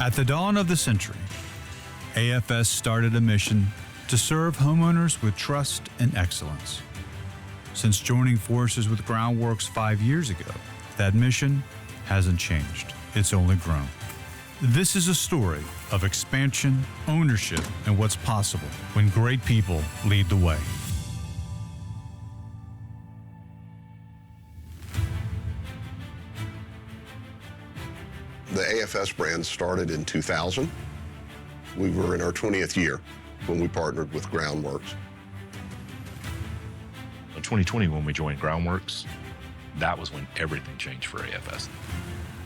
At the dawn of the century, AFS started a mission to serve homeowners with trust and excellence. Since joining forces with Groundworks 5 years ago, that mission hasn't changed. It's only grown. This is a story of expansion, ownership, and what's possible when great people lead the way. The AFS brand started in 2000. We were in our 20th year when we partnered with Groundworks. In 2020, when we joined Groundworks, that was when everything changed for AFS.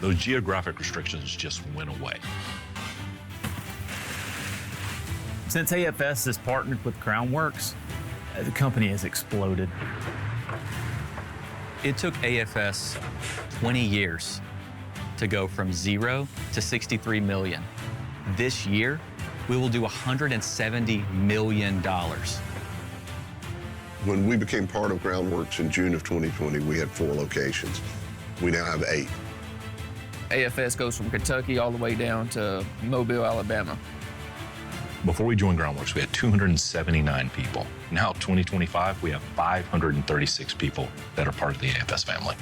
Those geographic restrictions just went away. Since AFS has partnered with Groundworks, the company has exploded. It took AFS 20 years to go from 0 to 63 million. This year, we will do $170 million. When we became part of Groundworks in June of 2020, we had 4 locations. We now have 8. AFS goes from Kentucky all the way down to Mobile, Alabama. Before we joined Groundworks, we had 279 people. Now, 2025, we have 536 people that are part of the AFS family.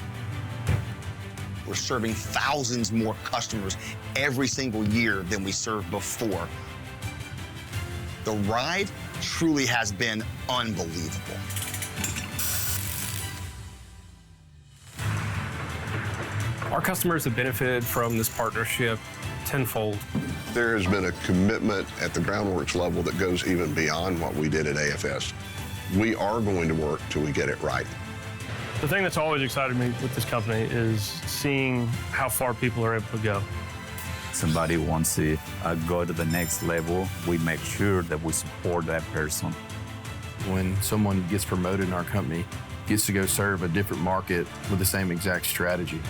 We're serving thousands more customers every single year than we served before. The ride truly has been unbelievable. Our customers have benefited from this partnership tenfold. There has been a commitment at the Groundworks level that goes even beyond what we did at AFS. We are going to work till we get it right. The thing that's always excited me with this company is seeing how far people are able to go. Somebody wants to go to the next level, we make sure that we support that person. When someone gets promoted in our company, gets to go serve a different market with the same exact strategy.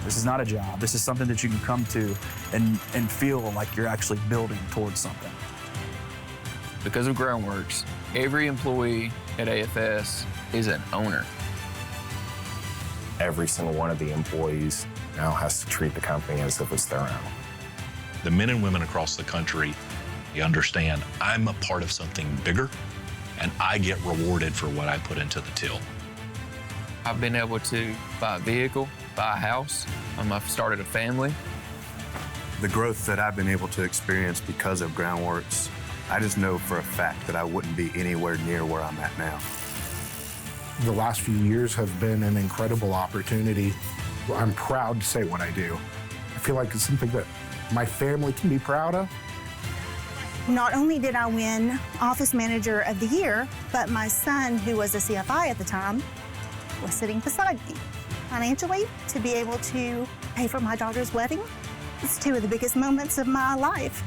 This is not a job. This is something that you can come to and feel like you're actually building towards something. Because of Groundworks, every employee at AFS is an owner. Every single one of the employees now has to treat the company as if it's their own. The men and women across the country, they understand I'm a part of something bigger, and I get rewarded for what I put into the till. I've been able to buy a vehicle, buy a house. I've started a family. The growth that I've been able to experience because of Groundworks, I just know for a fact that I wouldn't be anywhere near where I'm at now. The last few years have been an incredible opportunity. I'm proud to say what I do. I feel like it's something that my family can be proud of. Not only did I win Office Manager of the Year, but my son, who was a CFI at the time, was sitting beside me. Financially, to be able to pay for my daughter's wedding, it's 2 of the biggest moments of my life.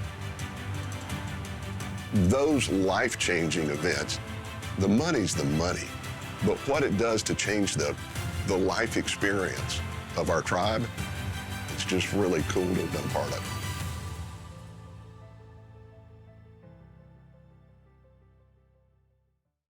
Those life-changing events, the money's the money, but what it does to change the life experience of our tribe, it's just really cool to have been part of it.